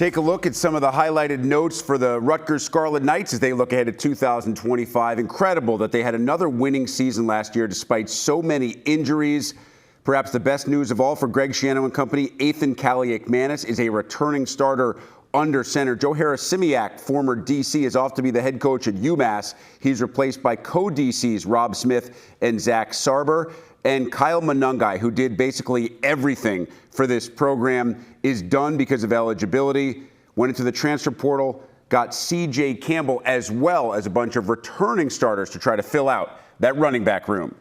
Take a look at some of the highlighted notes for the Rutgers Scarlet Knights as they look ahead to 2025. Incredible that they had another winning season last year despite so many injuries. Perhaps the best news of all for Greg Schiano and company, Ethan Kaliakmanis is a returning starter under center. Joe Harris-Simiak, former DC, is off to be the head coach at UMass. He's replaced by co-DCs Rob Smith and Zach Sarber. And Kyle Manungai, who did basically everything for this program, is done because of eligibility. Went into the transfer portal, got CJ Campbell as well as a bunch of returning starters to try to fill out that running back room.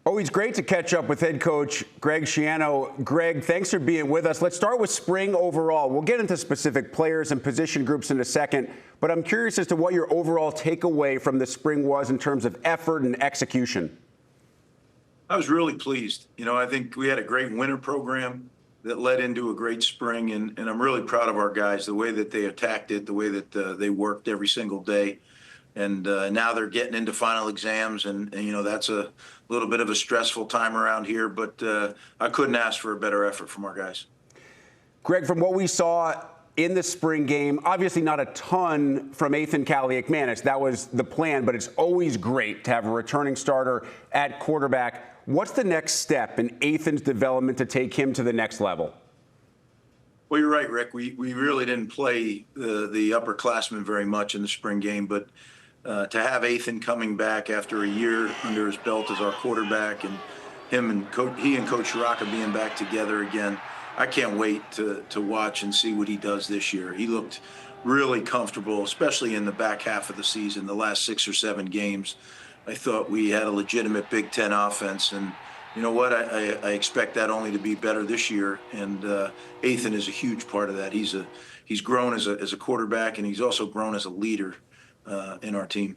Always great to catch up with head coach Greg Schiano. Greg, thanks for being with us. Let's start with spring overall. We'll get into specific players and position groups in a second, but I'm curious as to what your overall takeaway from the spring was in terms of effort and execution. I was really pleased. I think we had a great winter program that led into a great spring, and I'm really proud of our guys, the way that they attacked it, the way that they worked every single day. And now they're getting into final exams, and that's a little bit of a stressful time around here, but I couldn't ask for a better effort from our guys. Greg, from what we saw in the spring game, obviously not a ton from Ethan Kaliakmanis. That was the plan, but it's always great to have a returning starter at quarterback. What's the next step in Ethan's development to take him to the next level? Well, you're right, Rick. We really didn't play the upperclassmen very much in the spring game, but to have Ethan coming back after a year under his belt as our quarterback, and he and Coach Shiraka being back together again, I can't wait to watch and see what he does this year. He looked really comfortable, especially in the back half of the season, the last 6 or 7 games. I thought we had a legitimate Big Ten offense, and you know what? I expect that only to be better this year, and Ethan is a huge part of that. He's grown as a quarterback, and he's also grown as a leader in our team.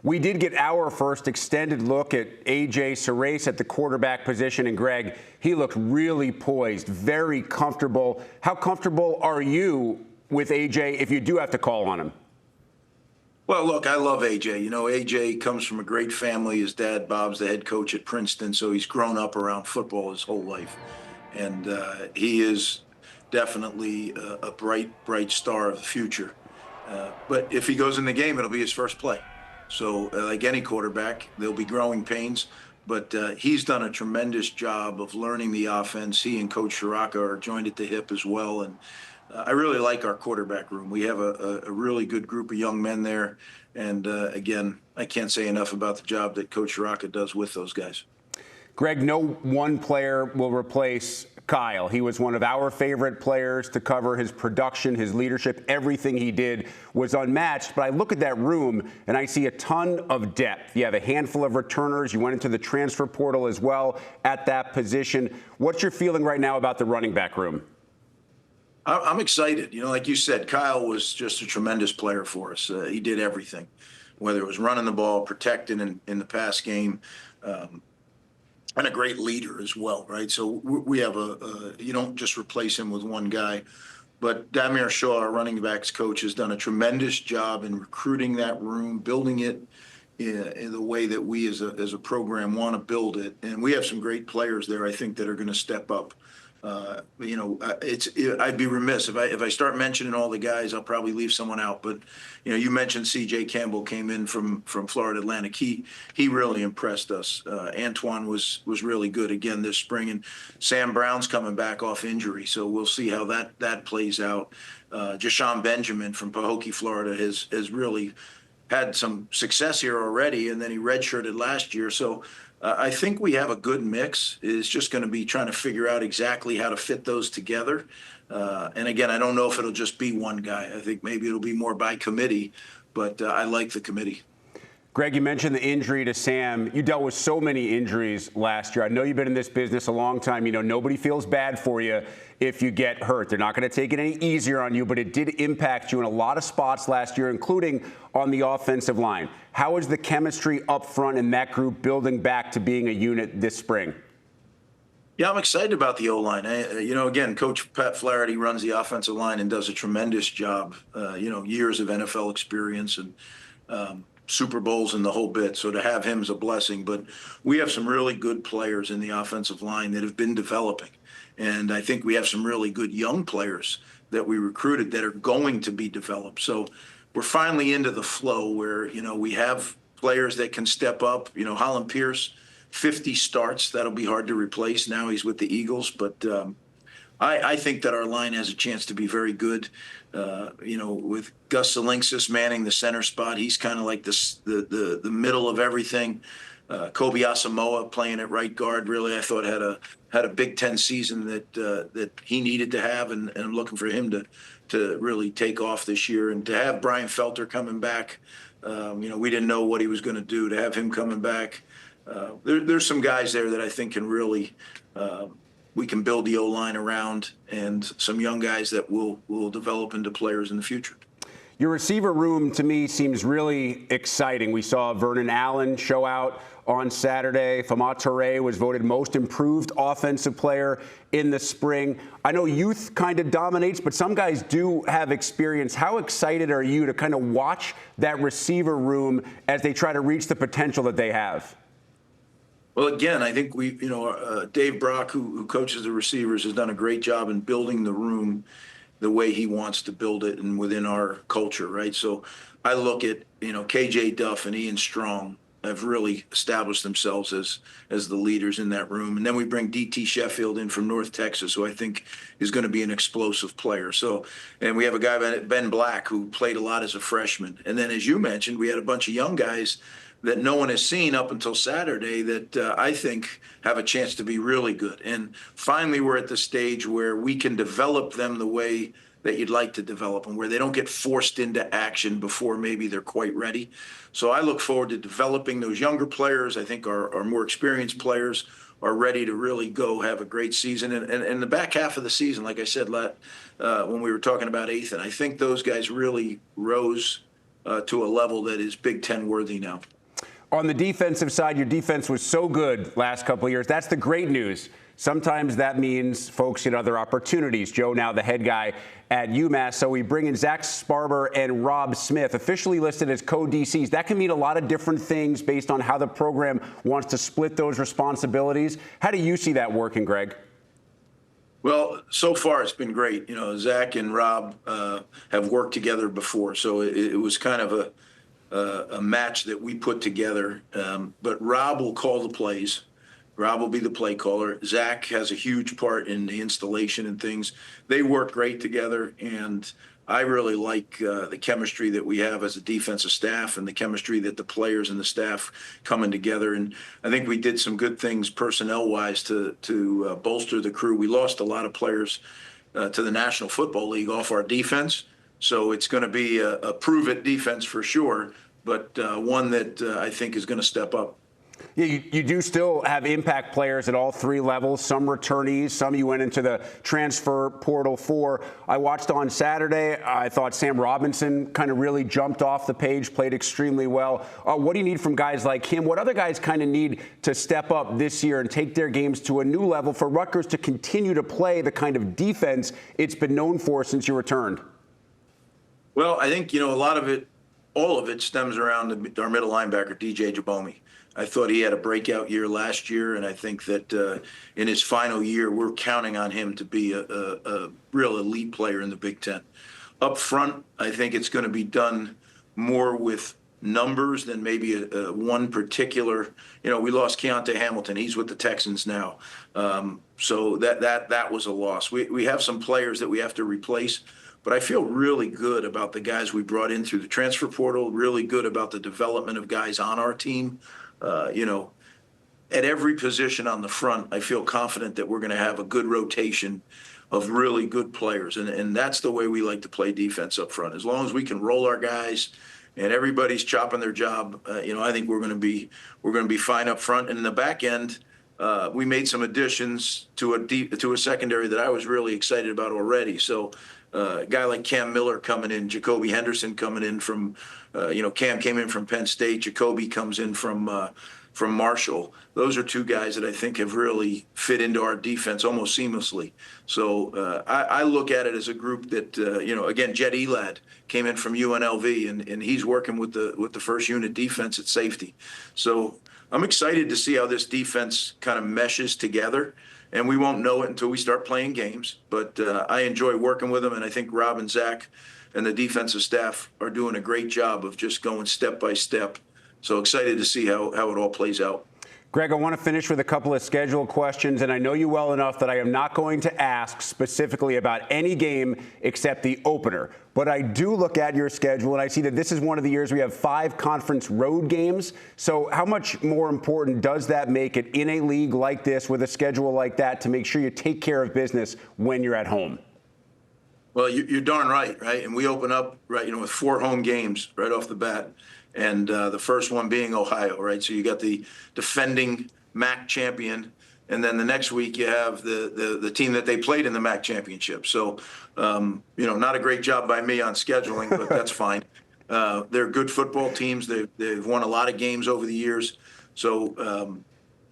We did get our first extended look at AJ Sarace at the quarterback position, and Greg, he looked really poised, very comfortable. How comfortable are you with AJ if you do have to call on him? Well, look, I love AJ. AJ comes from a great family. His dad, Bob's the head coach at Princeton, so he's grown up around football his whole life. And he is definitely a bright star of the future. But if he goes in the game, it'll be his first play. So like any quarterback, there'll be growing pains. But he's done a tremendous job of learning the offense. He and Coach Shiraka are joined at the hip as well. And I really like our quarterback room. We have a really good group of young men there. And again, I can't say enough about the job that Coach Shiraka does with those guys. Greg, no one player will replace Kyle. He was one of our favorite players to cover. His production, his leadership, everything he did was unmatched. But I look at that room and I see a ton of depth. You have a handful of returners. You went into the transfer portal as well at that position. What's your feeling right now about the running back room? I'm excited. Like you said, Kyle was just a tremendous player for us. He did everything, whether it was running the ball, protecting in the pass game, and a great leader as well, right? So we have you don't just replace him with one guy. But Damir Shaw, our running backs coach, has done a tremendous job in recruiting that room, building it in the way that we as a program want to build it. And we have some great players there, I think, that are going to step up. I'd be remiss if I start mentioning all the guys. I'll probably leave someone out. But you mentioned CJ Campbell came in from Florida Atlantic. He really impressed us. Antoine was really good again this spring, and Sam Brown's coming back off injury, so we'll see how that plays out. Jashawn Benjamin from Pahokee, Florida, has really had some success here already, and then he redshirted last year. So I think we have a good mix. It's just going to be trying to figure out exactly how to fit those together. And again, I don't know if it'll just be one guy. I think maybe it'll be more by committee, but I like the committee. Greg, you mentioned the injury to Sam. You dealt with so many injuries last year. I know you've been in this business a long time. Nobody feels bad for you if you get hurt. They're not going to take it any easier on you, but it did impact you in a lot of spots last year, including on the offensive line. How is the chemistry up front in that group building back to being a unit this spring? Yeah, I'm excited about the O-line. Again, Coach Pat Flaherty runs the offensive line and does a tremendous job. Years of NFL experience and Super Bowls and the whole bit. So to have him is a blessing. But we have some really good players in the offensive line that have been developing. And I think we have some really good young players that we recruited that are going to be developed. So we're finally into the flow where, we have players that can step up. Holland Pierce, 50 starts, that'll be hard to replace. Now he's with the Eagles, but I think that our line has a chance to be very good. With Gus Salinksis manning the center spot, he's kind of like the middle of everything. Kobe Asamoah playing at right guard, really, I thought had a Big Ten season that he needed to have, and I'm looking for him to really take off this year. And to have Brian Felter coming back, we didn't know what he was going to do. To have him coming back, there's some guys there that I think can really we can build the O-line around, and some young guys that will develop into players in the future. Your receiver room, to me, seems really exciting. We saw Vernon Allen show out on Saturday. Fama Toure was voted most improved offensive player in the spring. I know youth kind of dominates, but some guys do have experience. How excited are you to kind of watch that receiver room as they try to reach the potential that they have? Well, again, I think Dave Brock, who coaches the receivers, has done a great job in building the room the way he wants to build it and within our culture, right? So I look at, KJ Duff and Ian Strong have really established themselves as the leaders in that room. And then we bring DT Sheffield in from North Texas, who I think is going to be an explosive player. So, and we have a guy, Ben Black, who played a lot as a freshman. And then, as you mentioned, we had a bunch of young guys that no one has seen up until Saturday that I think have a chance to be really good. And finally, we're at the stage where we can develop them the way that you'd like to develop them, where they don't get forced into action before maybe they're quite ready. So I look forward to developing those younger players. I think our more experienced players are ready to really go have a great season. And the back half of the season, like I said when we were talking about Ethan, I think those guys really rose to a level that is Big Ten worthy now. On the defensive side, your defense was so good last couple of years. That's the great news. Sometimes that means folks get other opportunities. Joe, now the head guy at UMass. So we bring in Zach Sparber and Rob Smith, officially listed as co-DCs. That can mean a lot of different things based on how the program wants to split those responsibilities. How do you see that working, Greg? Well, so far it's been great. Zach and Rob have worked together before, so it was kind of a match that we put together. But Rob will call the plays. Rob will be the play caller. Zach has a huge part in the installation and things. They work great together, and I really like the chemistry that we have as a defensive staff and the chemistry that the players and the staff coming together. And I think we did some good things personnel-wise to bolster the crew. We lost a lot of players to the National Football League off our defense, so it's going to be a prove-it defense for sure, but one that I think is going to step up. Yeah, you do still have impact players at all three levels, some returnees, some you went into the transfer portal for. I watched on Saturday. I thought Sam Robinson kind of really jumped off the page, played extremely well. What do you need from guys like him? What other guys kind of need to step up this year and take their games to a new level for Rutgers to continue to play the kind of defense it's been known for since you returned? Well, I think, a lot of it, all of it stems around our middle linebacker, DJ Jabomi. I thought he had a breakout year last year, and I think that in his final year, we're counting on him to be a real elite player in the Big Ten. Up front, I think it's going to be done more with numbers than maybe one particular. We lost Keontae Hamilton. He's with the Texans now. So that was a loss. We have some players that we have to replace. But I feel really good about the guys we brought in through the transfer portal, really good about the development of guys on our team. At every position on the front, I feel confident that we're going to have a good rotation of really good players. And that's the way we like to play defense up front. As long as we can roll our guys and everybody's chopping their job, I think we're going to be fine up front. And in the back end, we made some additions to a secondary that I was really excited about already. So a guy like Cam Miller coming in, Jacoby Henderson coming in from, Cam came in from Penn State, Jacoby comes in from Marshall. Those are two guys that I think have really fit into our defense almost seamlessly. So I look at it as a group that, again, Jet Elad came in from UNLV, and he's working with the first unit defense at safety. So I'm excited to see how this defense kind of meshes together. and we won't know it until we start playing games. But I enjoy working with them, and I think Rob and Zach and the defensive staff are doing a great job of just going step by step. So excited to see how it all plays out. Greg, I want to finish with a couple of schedule questions, and I know you well enough that I am not going to ask specifically about any game except the opener. But I do look at your schedule, and I see that this is one of the years we have 5 conference road games. So how much more important does that make it in a league like this with a schedule like that to make sure you take care of business when you're at home? Well, you're darn right? And we open up, with 4 home games right off the bat. And the first one being Ohio, right? So you got the defending MAC champion, and then the next week you have the team that they played in the MAC championship. So, not a great job by me on scheduling, but that's fine. They're good football teams. They've won a lot of games over the years. So,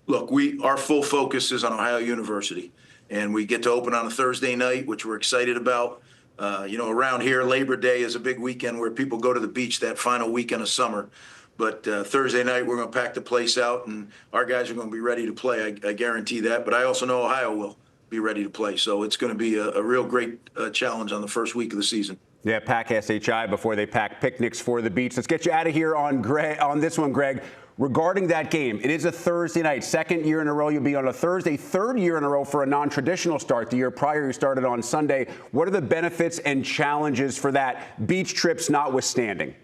look, our full focus is on Ohio University, and we get to open on a Thursday night, which we're excited about. Around here, Labor Day is a big weekend where people go to the beach that final weekend of summer. But Thursday night, we're going to pack the place out, and our guys are going to be ready to play. I guarantee that. But I also know Ohio will be ready to play. So it's going to be a real great challenge on the first week of the season. Yeah, pack SHI before they pack picnics for the beach. Let's get you out of here on this one, Greg. Regarding that game, it is a Thursday night. 2nd year in a row you'll be on a Thursday. 3rd year in a row for a non-traditional start. The year prior you started on Sunday. What are the benefits and challenges for that, beach trips notwithstanding?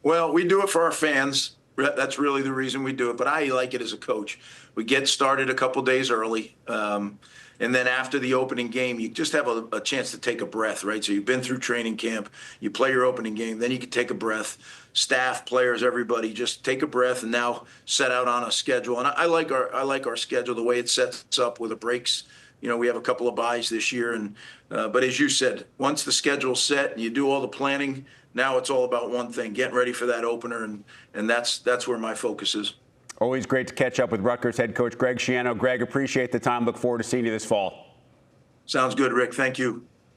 Well, we do it for our fans. That's really the reason we do it. But I like it as a coach. We get started a couple days early. And then after the opening game, you just have a chance to take a breath, right? So you've been through training camp, you play your opening game, then you can take a breath. Staff, players, everybody, just take a breath and now set out on a schedule. And I like our schedule, the way it sets up with the breaks. We have a couple of byes this year, but as you said, once the schedule's set and you do all the planning, now it's all about one thing: getting ready for that opener, and that's where my focus is. Always great to catch up with Rutgers head coach Greg Schiano. Greg, appreciate the time. Look forward to seeing you this fall. Sounds good, Rick. Thank you.